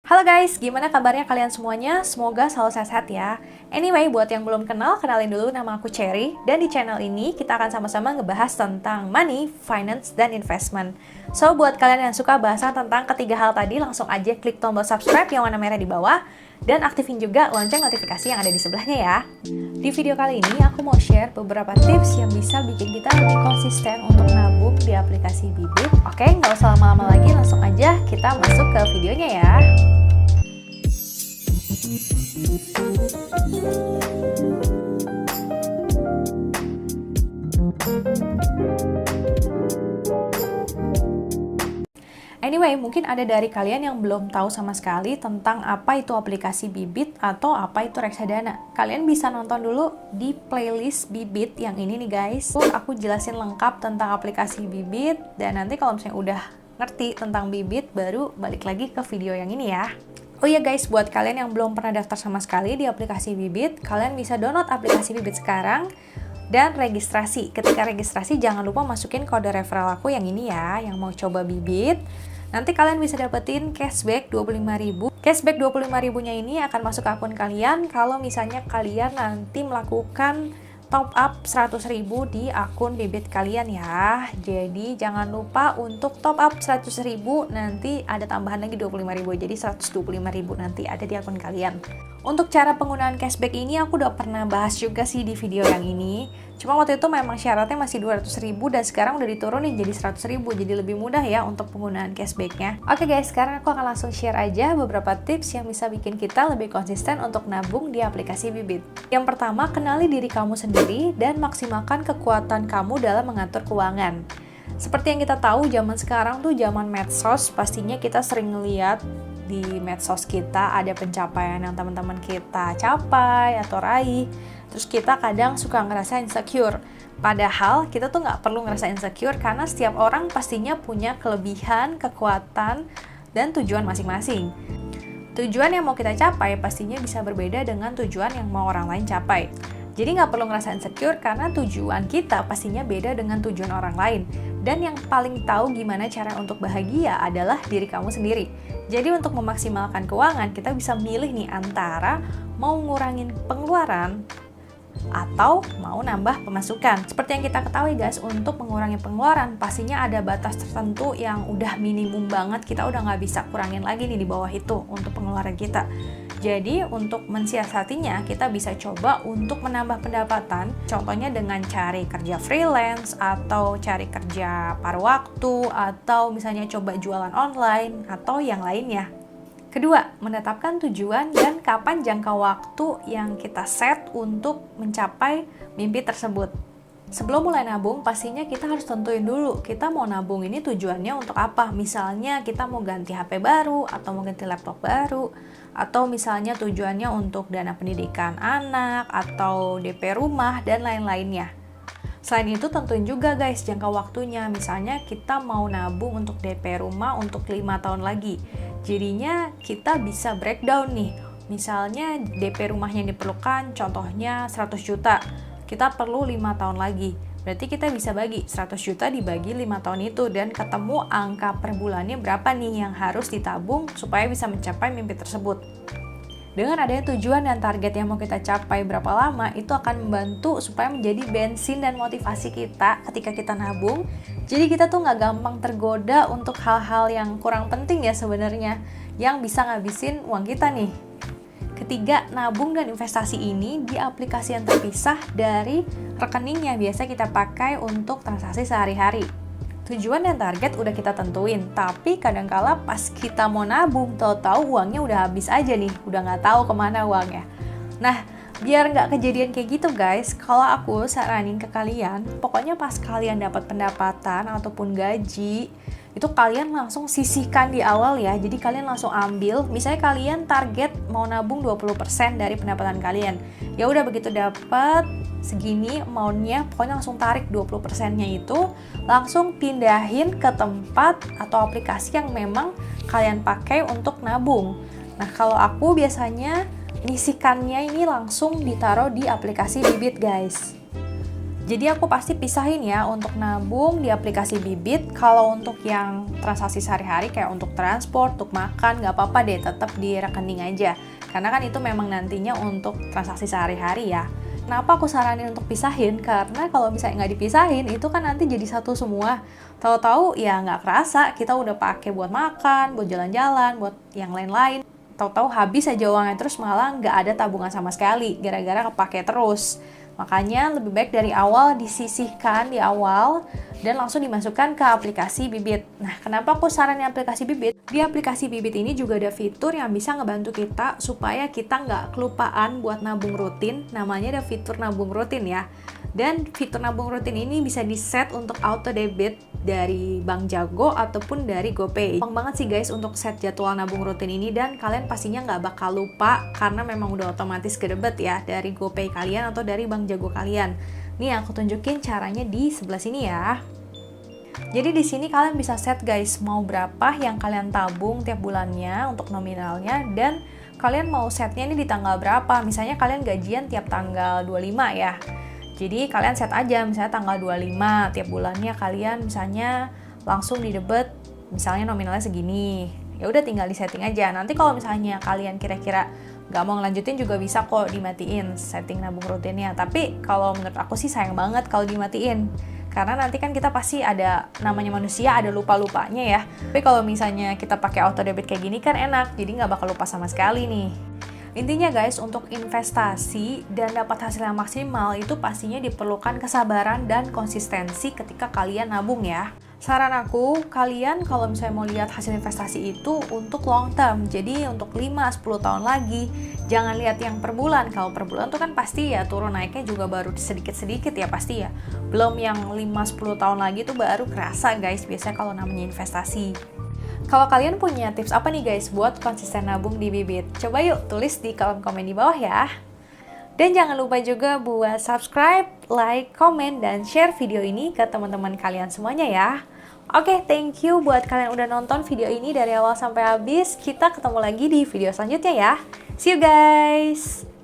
Halo guys, gimana kabarnya kalian semuanya? Semoga selalu sehat-sehat ya. Anyway, buat yang belum kenal, kenalin dulu nama aku Cherry. Dan di channel ini kita akan sama-sama ngebahas tentang money, finance, dan investment. So, buat kalian yang suka bahasan tentang ketiga hal tadi, langsung aja klik tombol subscribe yang warna merah di bawah. Dan aktifin juga lonceng notifikasi yang ada di sebelahnya ya. Di video kali ini aku mau share beberapa tips yang bisa bikin kita lebih konsisten untuk nabung di aplikasi Bibit. Oke, nggak usah lama-lama lagi, langsung aja kita masuk ke videonya ya. Anyway, mungkin ada dari kalian yang belum tahu sama sekali tentang apa itu aplikasi Bibit atau apa itu reksadana. Kalian bisa nonton dulu di playlist Bibit yang ini nih guys. Aku jelasin lengkap tentang aplikasi Bibit, dan nanti kalau misalnya udah ngerti tentang Bibit, baru balik lagi ke video yang ini ya. Oh iya guys, buat kalian yang belum pernah daftar sama sekali di aplikasi Bibit, kalian bisa download aplikasi Bibit sekarang dan registrasi. Ketika registrasi, jangan lupa masukin kode referral aku yang ini ya, yang mau coba Bibit. Nanti kalian bisa dapetin cashback 25.000. Cashback 25.000-nya ini akan masuk ke akun kalian kalau misalnya kalian nanti melakukan top up 100.000 di akun Bibit kalian ya. Jadi jangan lupa untuk top up 100.000, nanti ada tambahan lagi 25.000, jadi 125.000 nanti ada di akun kalian. Untuk cara penggunaan cashback ini aku udah pernah bahas juga sih di video yang ini. Cuma waktu itu memang syaratnya masih 200.000 dan sekarang udah diturunin jadi 100.000, jadi lebih mudah ya untuk penggunaan cashbacknya. Oke guys, sekarang aku akan langsung share aja beberapa tips yang bisa bikin kita lebih konsisten untuk nabung di aplikasi Bibit. Yang pertama, kenali diri kamu sendiri dan maksimalkan kekuatan kamu dalam mengatur keuangan. Seperti yang kita tahu, zaman sekarang tuh zaman medsos, pastinya kita sering ngeliat di medsos kita ada pencapaian yang teman-teman kita capai atau raih. Terus kita kadang suka ngerasa insecure. Padahal kita tuh nggak perlu ngerasa insecure karena setiap orang pastinya punya kelebihan, kekuatan, dan tujuan masing-masing. Tujuan yang mau kita capai pastinya bisa berbeda dengan tujuan yang mau orang lain capai. Jadi nggak perlu ngerasa insecure karena tujuan kita pastinya beda dengan tujuan orang lain. Dan yang paling tahu gimana cara untuk bahagia adalah diri kamu sendiri. Jadi untuk memaksimalkan keuangan, kita bisa milih nih antara mau ngurangin pengeluaran atau mau nambah pemasukan. Seperti yang kita ketahui guys, untuk mengurangi pengeluaran pastinya ada batas tertentu yang udah minimum banget, kita udah nggak bisa kurangin lagi nih di bawah itu untuk pengeluaran kita. Jadi untuk mensiasatinya, kita bisa coba untuk menambah pendapatan, contohnya dengan cari kerja freelance atau cari kerja paruh waktu, atau misalnya coba jualan online atau yang lainnya. Kedua, menetapkan tujuan dan kapan jangka waktu yang kita set untuk mencapai mimpi tersebut. Sebelum mulai nabung, pastinya kita harus tentuin dulu, kita mau nabung ini tujuannya untuk apa. Misalnya kita mau ganti HP baru, atau mau ganti laptop baru, atau misalnya tujuannya untuk dana pendidikan anak, atau DP rumah, dan lain-lainnya. Selain itu tentuin juga guys jangka waktunya. Misalnya kita mau nabung untuk DP rumah untuk 5 tahun lagi. Jadinya kita bisa breakdown nih. Misalnya DP rumahnya diperlukan contohnya 100 juta. Kita perlu 5 tahun lagi. Berarti kita bisa bagi 100 juta dibagi 5 tahun itu dan ketemu angka per bulannya berapa nih yang harus ditabung supaya bisa mencapai mimpi tersebut. Dengan adanya tujuan dan target yang mau kita capai berapa lama, itu akan membantu supaya menjadi bensin dan motivasi kita ketika kita nabung. Jadi kita tuh nggak gampang tergoda untuk hal-hal yang kurang penting ya sebenarnya, yang bisa ngabisin uang kita nih. Ketiga, nabung dan investasi ini di aplikasi yang terpisah dari rekening yang biasa kita pakai untuk transaksi sehari-hari. Tujuan dan target udah kita tentuin, tapi kadangkala pas kita mau nabung, tahu-tahu uangnya udah habis aja nih, udah nggak tahu kemana uangnya. Nah, biar nggak kejadian kayak gitu guys, kalau aku saranin ke kalian, pokoknya pas kalian dapat pendapatan ataupun gaji, itu kalian langsung sisihkan di awal ya. Jadi kalian langsung ambil, misalnya kalian target mau nabung 20% dari pendapatan kalian. Ya udah begitu dapat segini amount-nya, pokoknya langsung tarik 20%-nya itu, langsung pindahin ke tempat atau aplikasi yang memang kalian pakai untuk nabung. Nah, kalau aku biasanya nyisihkannya ini langsung ditaruh di aplikasi Bibit guys. Jadi aku pasti pisahin ya untuk nabung di aplikasi Bibit. Kalau untuk yang transaksi sehari-hari kayak untuk transport, untuk makan, nggak apa-apa deh, tetap di rekening aja. Karena kan itu memang nantinya untuk transaksi sehari-hari ya. Kenapa aku saranin untuk pisahin? Karena kalau misalnya nggak dipisahin, itu kan nanti jadi satu semua. Tahu-tahu ya nggak kerasa, kita udah pakai buat makan, buat jalan-jalan, buat yang lain-lain. Tahu-tahu habis aja uangnya, terus malah nggak ada tabungan sama sekali, gara-gara kepake terus. Makanya lebih baik dari awal disisihkan di awal dan langsung dimasukkan ke aplikasi Bibit. Nah, kenapa aku saranin aplikasi Bibit? Di aplikasi Bibit ini juga ada fitur yang bisa ngebantu kita supaya kita nggak kelupaan buat nabung rutin. Namanya ada fitur nabung rutin ya. Dan fitur nabung rutin ini bisa di-set untuk auto debit dari Bank Jago ataupun dari GoPay. Gampang banget sih guys untuk set jadwal nabung rutin ini, dan kalian pastinya nggak bakal lupa karena memang udah otomatis kedebet ya dari GoPay kalian atau dari Bank Jago kalian. Nih aku tunjukin caranya di sebelah sini ya. Jadi di sini kalian bisa set guys mau berapa yang kalian tabung tiap bulannya untuk nominalnya, dan kalian mau setnya ini di tanggal berapa. Misalnya kalian gajian tiap tanggal 25 ya. Jadi kalian set aja misalnya tanggal 25 tiap bulannya kalian misalnya langsung didebet misalnya nominalnya segini. Ya udah tinggal disetting aja. Nanti kalau misalnya kalian kira-kira nggak mau ngelanjutin juga bisa kok dimatiin setting nabung rutinnya. Tapi kalau menurut aku sih sayang banget kalau dimatiin. Karena nanti kan kita pasti ada, namanya manusia ada lupa-lupanya ya. Tapi kalau misalnya kita pakai auto debit kayak gini kan enak, jadi nggak bakal lupa sama sekali nih. Intinya guys, untuk investasi dan dapat hasil yang maksimal itu pastinya diperlukan kesabaran dan konsistensi ketika kalian nabung ya. Saran aku, kalian kalau misalnya mau lihat hasil investasi itu untuk long term. Jadi untuk 5-10 tahun lagi, jangan lihat yang per bulan. Kalau per bulan tuh kan pasti ya turun naiknya juga baru sedikit-sedikit ya pasti ya. Belum yang 5-10 tahun lagi tuh baru kerasa guys, biasanya kalau namanya investasi. Kalau kalian punya tips apa nih guys buat konsisten nabung di Bibit? Coba yuk tulis di kolom komen di bawah ya. Dan jangan lupa juga buat subscribe, like, komen, dan share video ini ke teman-teman kalian semuanya ya. Oke, thank you buat kalian udah nonton video ini dari awal sampai habis. Kita ketemu lagi di video selanjutnya ya. See you guys!